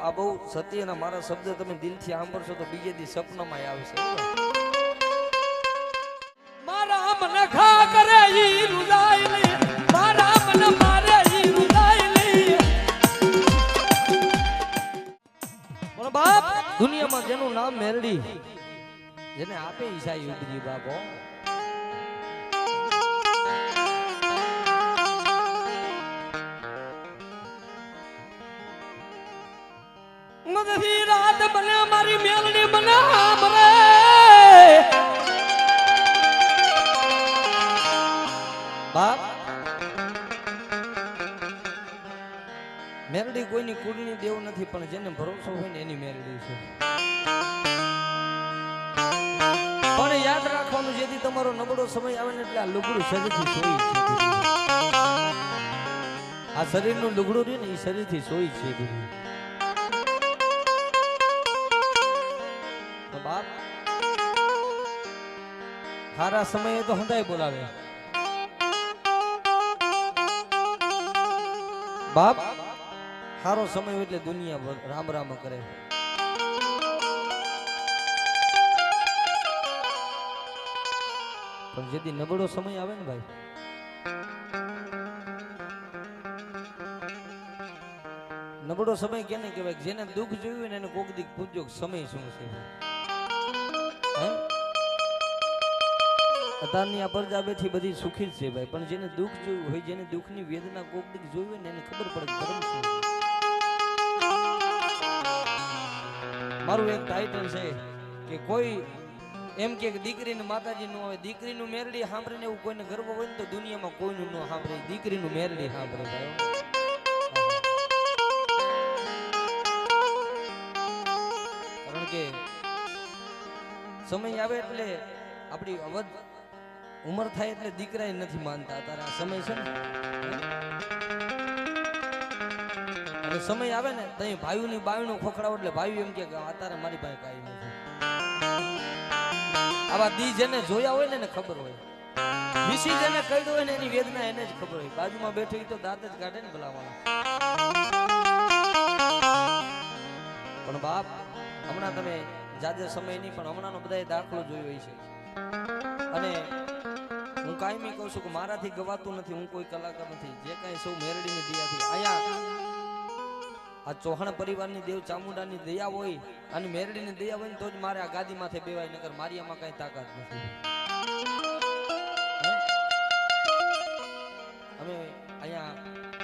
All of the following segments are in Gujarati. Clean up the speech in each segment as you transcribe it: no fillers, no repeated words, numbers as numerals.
આ બહુ સત્યના મારા શબ્દ તમે દિલથી સાંભળશો તો બીજે દી સપનામાં આવશે મારા મન ખા કરે ઈ રૂદાઈ લે મારા મન મારે ઈ રૂદાઈ લે બોલો બાપ દુનિયામાં જેનું નામ મેરડી જેને આપે ઈશા યુગજી બાપો મદથી રાત બને મારી મેલડી બને મરે બાપ મેરડી કોઈની કુળની દેવ નથી પણ જેને ભરોસો હોય ને એની મેરડી છે પણ યાદ રાખવાનું જેથી તમારો નબળો સમય આવે ને એટલે આ લુગડું શરીરથી સોઈ છે આ શરીરનું લુગડું રહ્યું ને એ શરીરથી સોઈ છે બાપ સારા સમયે તો હંધાય બોલાવે બાપ સારો સમય એટલે દુનિયા રામ રામ કરે પણ જેથી નબળો સમય આવે ને ભાઈ નબળો સમય કેને કહેવાય જેને દુઃખ જોયું ને એને કોક દી પૂછજો સમય શું છે અત્યારની આ પરજા બેઠી બધી સુખી જ છે ભાઈ પણ જેને દુઃખ જોયું હોય જેને દુઃખની વેદના કોક દી જોયું હોય ને એને ખબર પડે ધર્મ શું મારું એક ટાઇટલ છે કે કોઈ એમ કે દીકરીને માતાજી નો હોય દીકરીનું મેરડી સાંભળીને એવું કોઈને ગર્વ હોય ને તો દુનિયામાં કોઈનું ન સાંભળે દીકરીનું મેરડી સાંભળે ભાઈ કારણ કે સમય આવે એટલે આપણી અવધ ઉંમર થાય એટલે દીકરાએ નથી માનતા તારે આ સમય છે ને અને સમય આવે ને તો ભાઈઓની બાયણું ખોખડાવો એટલે ભાઈઓ એમ કે અત્યારે મારી પાસે કાંઈ નથી આવા દી જેને જોયા હોય ને ખબર હોય વિશી જેને કહી હોય ને એની વેદના એને જ ખબર હોય બાજુમાં બેઠો તો દાંત જ કાઢે ને ભલાવાળા પણ બાપ હમણાં તમે જાજે સમય નહીં પણ હમણાંનો બધાએ દાખલો જોયો હોય છે અને હું કાયમી કહું છું કે મારાથી ગવાતું નથી હું કોઈ કલાકાર નથી જે કાંઈ સૌ મેરડીની દયાથી અહીંયા આ ચૌહાણ પરિવારની દેવ ચામુંડાની દયા હોય અને મેરડીની દયા હોય ને તો જ મારે આ ગાદી માથે બેવાય નગર મારી આમાં કઈ તાકાત નથી અમે અહીંયા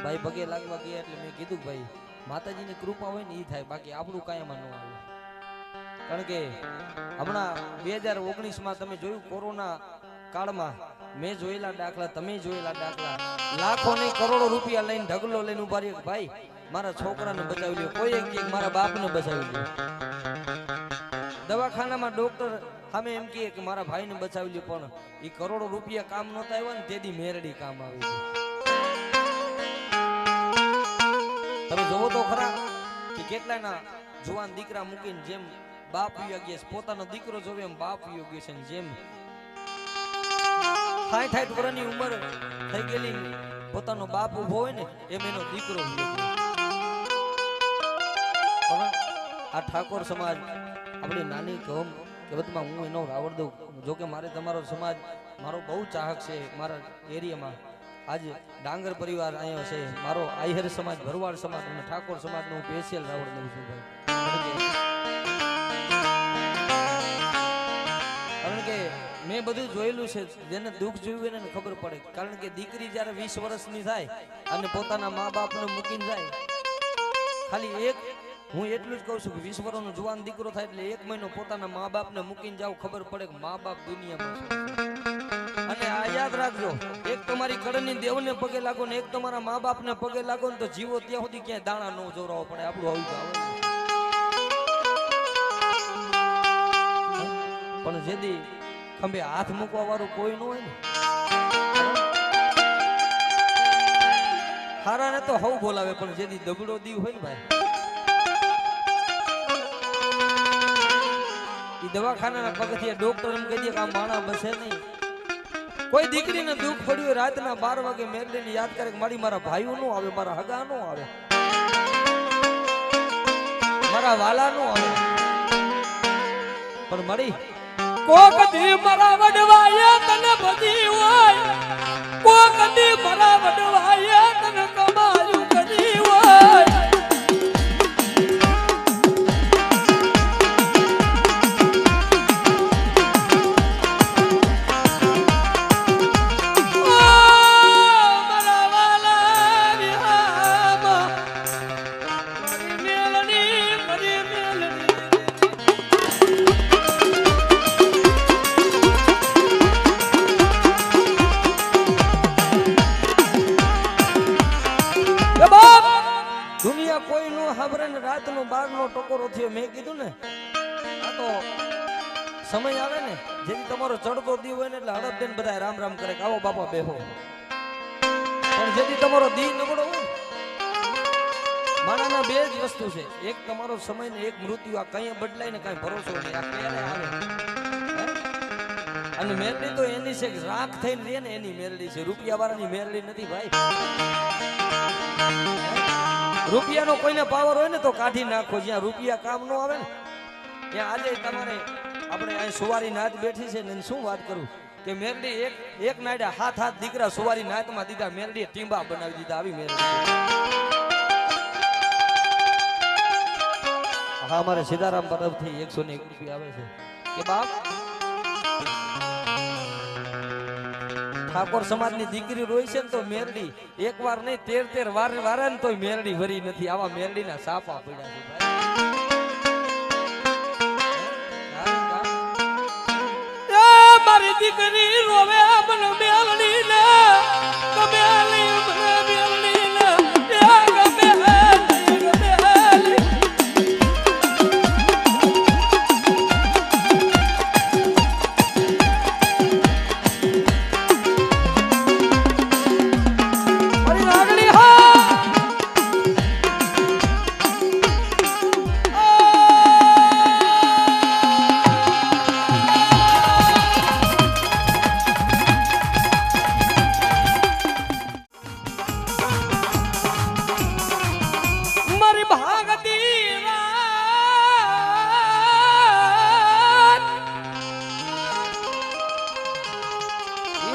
ભાઈ પગે લાગવા ગયા એટલે મેં કીધું ભાઈ માતાજીની કૃપા હોય ને એ થાય બાકી આપણું કાંઈ એમાં ન આવે કારણ કે હમણાં 2019માં તમે જોયું કોરોના કાળમાં મેં જોયેલા દાખલા તમે જોયેલા દાખલા લાખો ને કરોડો રૂપિયા લઈને ઢગલો લઈને ઉભા રહ્યો ભાઈ મારા છોકરાને બચાવી લ્યો કોઈ એક મારા બાપને બચાવી લ્યો દવાખાનામાં ડોક્ટર સામે એમ કહે કે મારા ભાઈને બચાવી લ્યો પણ એ કરોડો રૂપિયા કામ નહોતા આવ્યા ને તેથી મેરડી કામ આવી તમે જોવો તો ખરા કે કેટલાના જુવાન દીકરા મૂકીને જેમ બાપ યોગ્ય છે પોતાનો દીકરો જોવે એમ બાપ યોગ્ય છે જેમ 60 વર્ષની ઉંમર થઈ ગયેલી પોતાનો બાપ ઉભો હોય ને એમ એનો દીકરો આ ઠાકોર સમાજ આપણી નાની કોમ કે બધમાં હું એનો રાવડ દઉં જોકે મારે તમારો સમાજ મારો બહુ ચાહક છે મારા એરિયામાં આજે ડાંગર પરિવાર આવ્યો છે મારો આહિર સમાજ ભરવાડ સમાજ અને ઠાકોર સમાજનો હું સ્પેશિયલ રાવડ દઉં છું ભાઈ કારણ કે મેં બધું જોયેલું છે જેને દુઃખ જોયું એને ખબર પડે કારણ કે દીકરી જ્યારે 20 વર્ષની થાય અને પોતાના મા બાપને મૂકીને જાય ખાલી એક હું એટલું જ કહું છું કે 20 વર્ષનો જુવાન દીકરો થાય એટલે 1 મહિનો પોતાના મા બાપને મૂકીને જાવ ખબર પડે કે મા બાપ દુનિયામાં છે અને આ યાદ રાખજો એક તમારી કડની દેવને પગે લાગો ને એક તમારા મા બાપને પગે લાગો ને તો જીવો ત્યાં સુધી ક્યાંય દાણા ન જોરાવો પડે આપણું આવું આવે પણ જેદી ખંભે હાથ મૂકવા વાળું કોઈ ન હોય ને હારા ને તો હવ બોલાવે પણ જેદી દબડો દીવ હોય ને ભાઈ ઈ દવાખાનાના પગથિયે ડોક્ટર એમ કહી દે કે આ માણા બસે નહીં કોઈ દીકરીને દુઃખ પડ્યું રાતના 12 વાગે મેરડીને યાદ કરે કે મારી મારા ભાઈઓ નો આવે મારા હગા નો આવે મારા વાલાનું આવે પણ મળી કોક દી મારા વડવાએ તને બધી હોય કોક દી મારા વડવાએ તને કમાયું કરી હોય દુનિયા કોઈનું હાબરે ને રાતનો 12નો ટકોરો થયો મેં કીધું ને આ તો સમય આવે ને જેથી તમારો ચડતો દી હોય ને એટલે હડપ દઈને બધા રામ રામ કરે કે આવો બાપા બેહો પણ જેથી તમારો દી નબળો હોય માણાના બે જ વસ્તુ છે એક તમારો સમય ને એક મૃત્યુ આ કઈ બદલાય ને કઈ ભરોસો નહીં આ ક્યારે આવે અને મેરડી તો એની છે રાખ થઈને રહે ને એની મેરડી છે રૂપિયા વાળાની મેરડી નથી ભાઈ રૂપિયાનો કોઈને પાવર હોય ને તો કાઢી નાખો જ્યાં રૂપિયા કામ નો આવે ને ત્યાં આજે તમારે આપણે અહીં સુવારી નાત બેઠી છે ને શું વાત કરું કે મેરડી એક નાડે હાથ દીકરા સુવારી નાતમાં દીધા મેરડીએ ટીંબા બનાવી દીધા આવી મેરડી હા અમારે સીતારામ તરફથી 101 રૂપિયા આવે છે કે બાપ ઠાકોર સમાજની દીકરી રોઈ છે ને તો મેરડી એક વાર નહીં 13 વારે ને તોય મેરડી વરી નથી આવા મેરડીના સાપા પડ્યા છે ભાઈ મારી દીકરી રોવે મન મેલડી ને કમેલી મને મેલડી ને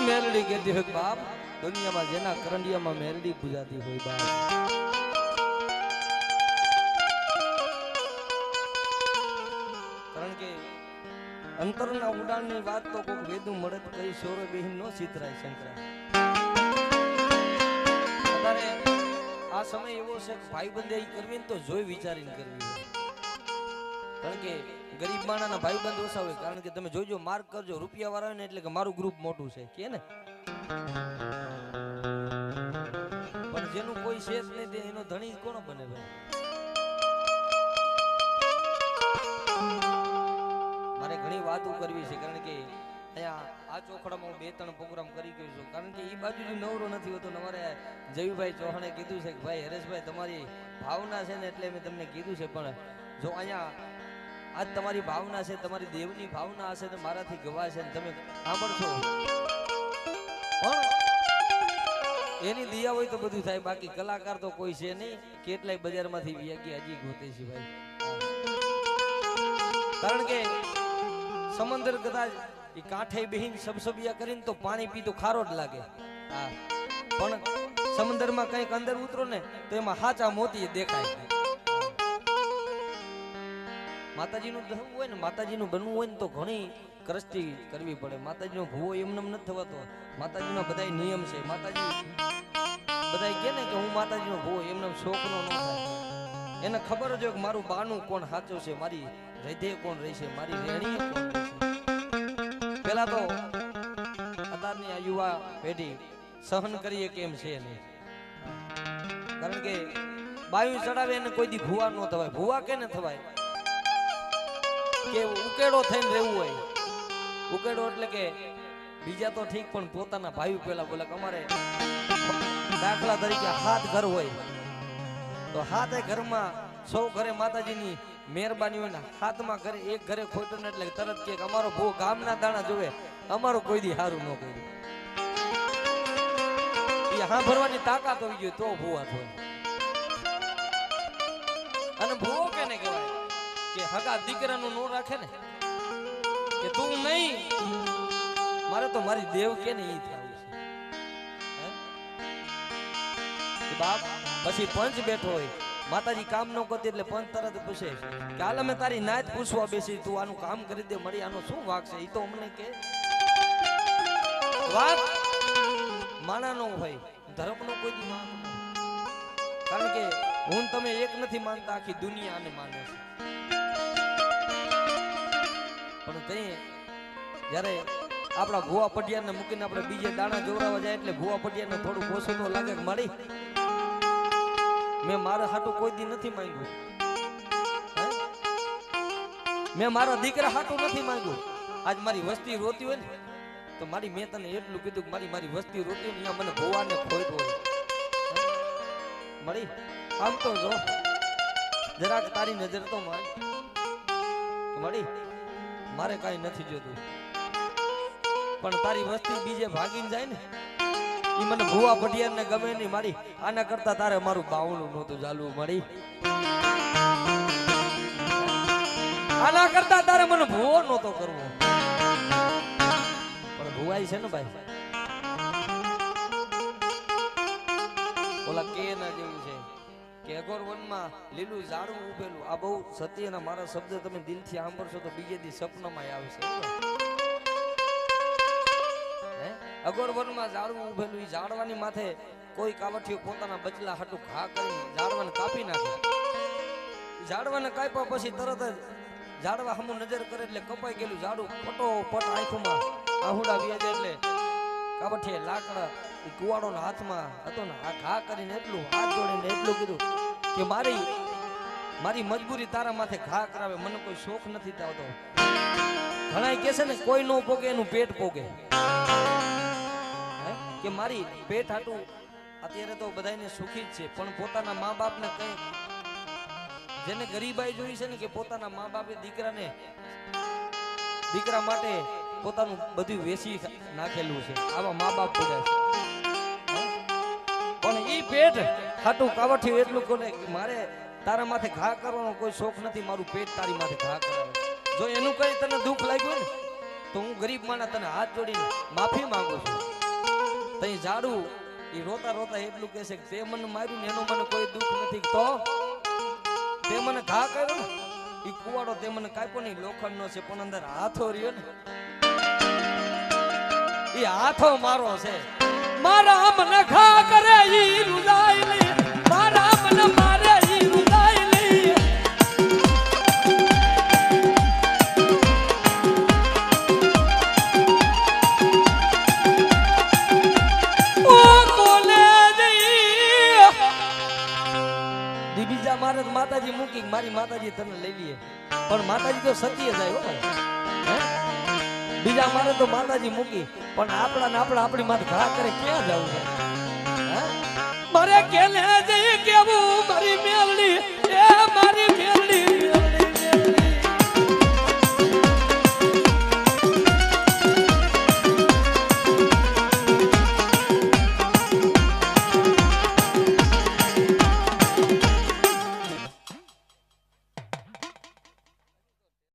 મેરડી કહેતી હોય બાપ દુનિયામાં જેના કરંડિયામાં મેરડી પૂજાતી હોય બાપ કારણ કે અંતરના ઉડાણની વાત તો કોઈ વેદું મળે તો કઈ સોરો બેહીન નો ચિતરાય શંકરા અત્યારે આ સમય એવો છે કે ભાઈબંધી કરવી ને તો જોઈ વિચારીને કરવી કારણ કે ગરીબ માણાના ભાઈબંધ ઓછા હોય કારણ કે તમે જોજો માર્ક કરજો રૂપિયા વાળા હોય ને એટલે કે મારું ગ્રુપ મોટું છે કે ને પણ જેનું કોઈ શેષ નહીં તે એનો ધણી કોણ બને ભાઈ મારે ઘણી વાતો કરવી છે કારણ કે અહીંયા આ ચોખડામાં હું 2-3 પ્રોગ્રામ કરી ગયો છું કારણ કે એ બાજુ નવરો નથી હોતો અમારે જયભાઈ ચૌહાણે કીધું છે કે ભાઈ હરેશભાઈ તમારી ભાવના છે ને એટલે મેં તમને કીધું છે પણ જો અહીંયા આજ તમારી ભાવના છે તમારી દેવની ભાવના હશે તો મારાથી ગવા છે તમે સાંભળશો પણ એની દિયા હોય તો બધું થાય બાકી કલાકાર તો કોઈ છે નહીં કેટલાય બજારમાંથી વ્યાગી હજી ગોતે છે ભાઈ કારણ કે સમંદર કદાચ એ કાંઠે બેહીન સબસબિયા કરીને તો પાણી પી તો ખારો જ લાગે હા પણ સમંદરમાં કંઈક અંદર ઉતરો ને તો એમાં હાચા મોતી દેખાય માતાજીનું ધર્મ હોય ને માતાજીનું બનવું હોય ને તો ઘણી કરસ્તી કરવી પડે માતાજીનો ભૂવો એમને નથી થવાતો માતાજીનો બધાય નિયમ છે માતાજી બધાય કહે ને કે હું માતાજીનો ભૂવો એમને છોકરો ન થાય એને ખબર જ હોય કે મારું બાનું કોણ સાચું છે મારી હૃદય કોણ રહી છે મારી રેણી કોણ રહી છે પેલા તો અત્યારની આ યુવા પેઢી સહન કરીએ કેમ છે નહીં કારણ કે બાયું ચડાવે એને કોઈ દી ભૂવા ન થવાય ભૂવા કેને થવાય કે ઉકેડો થઈને રહેવું હોય ઉકેડો એટલે કે બીજા તો ઠીક પણ પોતાના ભાઈ પેલા બોલે કે અમારે દાખલા તરીકે 7 ઘર હોય તો 7 ઘરમાં 100 ઘરે માતાજીની મહેરબાની હોય ને 7મા ઘરે એક ઘરે ખોટું ને એટલે તરત કે અમારો ભૂ ગામના દાણા જોવે અમારો કોઈ દી હારું ન કર્યું એ હા ભરવાની તાકાત હોવી જોઈએ તો ભૂવા થાય અને ભૂવો કેને કહેવાય હગા દીકરાનું નો રાખે ને કે તું નહીં મારે તો મારી દેવ કે ને ઈ થવું છે હે? બાપ પછી પંચ બેઠો હોય માતાજી કામ ન કરતી એટલે પંચ તરત પૂછે કે હાલ અમે તારી નાત પૂછવા બેસી તું આનું કામ કરી દે મળી આનો શું વાક છે ઈ તો અમને કે વાક માણાનો હોય ધર્મનો કોઈ દી માન ન. કારણ કે હું તમે એક નથી માનતા આખી દુનિયા આને માને છે. પણ તે જ્યારે આપણા ભુવા પટિયાને મૂકીને આપણે બીજે દાણા જોવરાવા જાય એટલે ભુવા પટિયાને થોડું ઓછું તો લાગે કે મળી મેં મારા હાટું કોઈ દી નથી માંગ્યું હે? મેં મારા દીકરા હાટું નથી માંગ્યું. આજ મારી વસ્તી રોતી હોય ને તો મારી મેં તને એટલું કીધું કે મારી વસ્તી રોતી હોય ને મને ભુવાને ખોટ હોય મળી આમ તો જો જરાક તારી નજર તો માન મળી મારે કાઈ નથી જોતું પણ તારી વસ્તી બીજે ભાગીને જાય ને ઈ મને ભુવા પટિયાર ને ગમે નહીં મારી આના કરતા તારે મારું બાવણું નહોતું ચાલવું મળી આના કરતા તારે મને ભુવો નહોતો કરવો પણ ભુવાઈ છે ને ભાઈ ઓલા કે ના જેવું છે કે અઘોર વનમાં લીલું ઝાડવું ઉભેલું આ બહુ સત્યના મારા શબ્દ તમે દિલથી સાંભળશો તો બીજે દી સપનામાં આવશે હે અઘોર વનમાં ઝાડવું ઉભેલું ઈ ઝાડવાની માથે કોઈ કાવઠિયો પોતાના બચલા હાટું ઘા કરીને ઝાડવાને કાપી નાખે ઝાડવાને કાપ્યા પછી તરત જ ઝાડવા હમું નજર કરે એટલે કપાઈ ગયેલું ઝાડું ફટોફટ આંખોમાં આહુડા વ્યાજે એટલે કાવઠિયે લાકડા કુવાડોના હાથમાં હતો ને આ ઘા કરીને એટલું હાથ જોડીને એટલું કીધું કે મારી મજબૂરી તારા માથે ઘા કરાવે મને કોઈ શોખ નથી થતો. ઘણા કે છે ને કોઈ નો પોગે એનું પેટ પોગે કે મારી પેટ હાટું અત્યારે તો બધાને સુખી જ છે પણ પોતાના મા બાપને કઈ જેને ગરીબાઈ જોઈ છે ને કે પોતાના મા બાપે દીકરા માટે પોતાનું બધું વેચી નાખેલું છે આવા મા બાપ બધા છે પણ ઈ પેટ હાટું કાવઠિયું એટલું કોને કે મારે તારા માથે ઘા કરવાનો કોઈ શોખ નથી મારું પેટ તારી માથે ઘા કરાવે. જો એનું કઈ તને દુઃખ લાગ્યું ને તો હું ગરીબ માના તને હાથ જોડીને માફી માંગુ છું. તઈ ઝાડુ એ રોતા રોતા એટલું કહેશે કે તે મને માર્યું ને એનો મને કોઈ દુઃખ નથી તો તે મને ઘા કર્યો ને ઈ કુવાડો તે મને કાપ્યો નહીં લોખંડનો છે પણ અંદર હાથો રહ્યો ને ઈ હાથો મારો છે. મારા મને ઘા કરે ઈ રૂદાઈ લે મારા મને મારે ઈ રૂદાઈ લે ઓ કોલે જઈ બીજા મારે માતાજી મૂકી મારી માતાજી તને લઈ લઈએ પણ માતાજી તો સત્ય જાય હો હે બીજા મારે તો માતાજી મૂકી પણ આપણી માથે ઘા કરે ક્યાં જવું છે હે મારે કેલે જઈ કેવું મારી મે